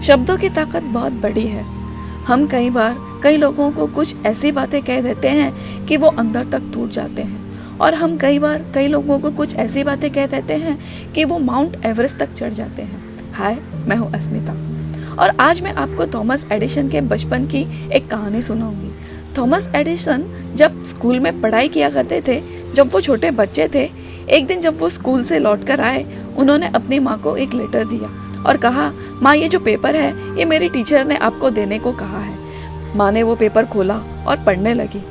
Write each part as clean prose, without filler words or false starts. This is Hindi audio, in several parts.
शब्दों की ताकत बहुत बड़ी है। हम कई बार कई लोगों को कुछ ऐसी बातें कह देते हैं कि वो अंदर तक टूट जाते हैं, और हम कई बार कई लोगों को कुछ ऐसी बातें कह देते हैं कि वो माउंट एवरेस्ट तक चढ़ जाते हैं। हाय, मैं हूँ अस्मिता, और आज मैं आपको थॉमस एडिसन के बचपन की एक कहानी सुनाऊंगी। थॉमस एडिसन जब स्कूल में पढ़ाई किया करते थे, जब वो छोटे बच्चे थे, एक दिन जब वो स्कूल से लौटकर आए, उन्होंने अपनी माँ को एक लेटर दिया और कहा, माँ, ये जो पेपर है ये मेरी टीचर ने आपको देने को कहा है। माँ ने वो पेपर खोला और पढ़ने लगी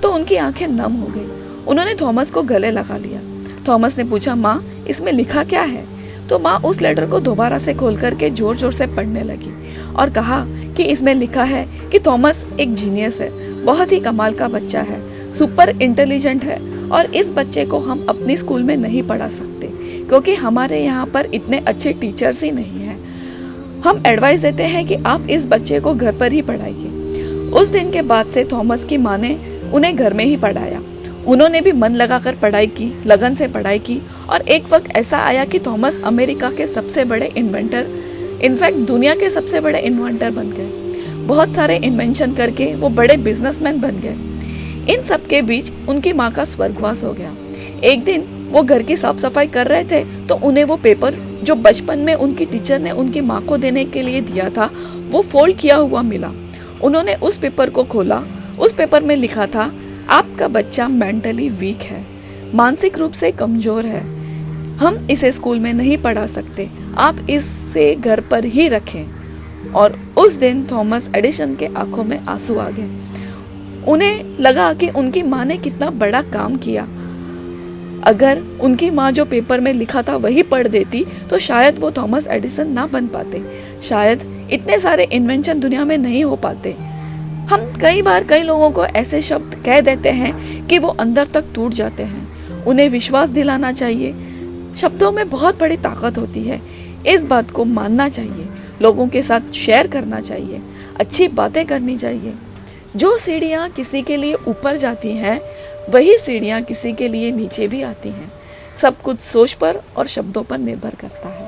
तो उनकी आंखें नम हो गई। उन्होंने थॉमस को गले लगा लिया। थॉमस ने पूछा, माँ, इसमें लिखा क्या है? तो माँ उस लेटर को दोबारा से खोल करके जोर जोर से पढ़ने लगी और कहा कि इसमें लिखा है कि थॉमस एक जीनियस है, बहुत ही कमाल का बच्चा है, सुपर इंटेलिजेंट है, और इस बच्चे को हम अपनी स्कूल में नहीं पढ़ा सकते क्योंकि हमारे यहाँ पर इतने अच्छे टीचर्स ही नहीं हैं। हम एडवाइस देते हैं कि आप इस बच्चे को घर पर ही पढ़ाइए। उस दिन के बाद से थॉमस की माँ ने उन्हें घर में ही पढ़ाया। उन्होंने भी मन लगाकर पढ़ाई की, लगन से पढ़ाई की, और एक वक्त ऐसा आया कि थॉमस अमेरिका के सबसे बड़े इन्वेंटर, इनफैक्ट दुनिया के सबसे बड़े इन्वेंटर बन गए। बहुत सारे इन्वेंशन करके वो बड़े बिजनेसमैन बन गए। इन सब के बीच उनकी माँ का स्वर्गवास हो गया। एक दिन वो घर की साफ सफाई कर रहे थे तो उन्हें वो पेपर जो बचपन में उनकी टीचर ने उनकी माँ को देने के लिए दिया था, वो फोल्ड किया हुआ मिला। उन्होंने उस पेपर को खोला। उस पेपर में लिखा था, आपका बच्चा मेंटली वीक है, मानसिक रूप से कमजोर है, हम इसे स्कूल में नहीं पढ़ा सकते, आप इसे घर पर ही रखें। और उस दिन थॉमस एडिसन के आंखों में आंसू आ गए। उन्हें लगा कि उनकी माँ ने कितना बड़ा काम किया। अगर उनकी माँ जो पेपर में लिखा था वही पढ़ देती तो शायद वो थॉमस एडिसन ना बन पाते, शायद इतने सारे इन्वेंशन दुनिया में नहीं हो पाते। हम कई बार कई लोगों को ऐसे शब्द कह देते हैं कि वो अंदर तक टूट जाते हैं। उन्हें विश्वास दिलाना चाहिए। शब्दों में बहुत बड़ी ताकत होती है, इस बात को मानना चाहिए, लोगों के साथ शेयर करना चाहिए, अच्छी बातें करनी चाहिए। जो सीढ़ियाँ किसी के लिए ऊपर जाती हैं, वही सीढ़ियाँ किसी के लिए नीचे भी आती हैं। सब कुछ सोच पर और शब्दों पर निर्भर करता है।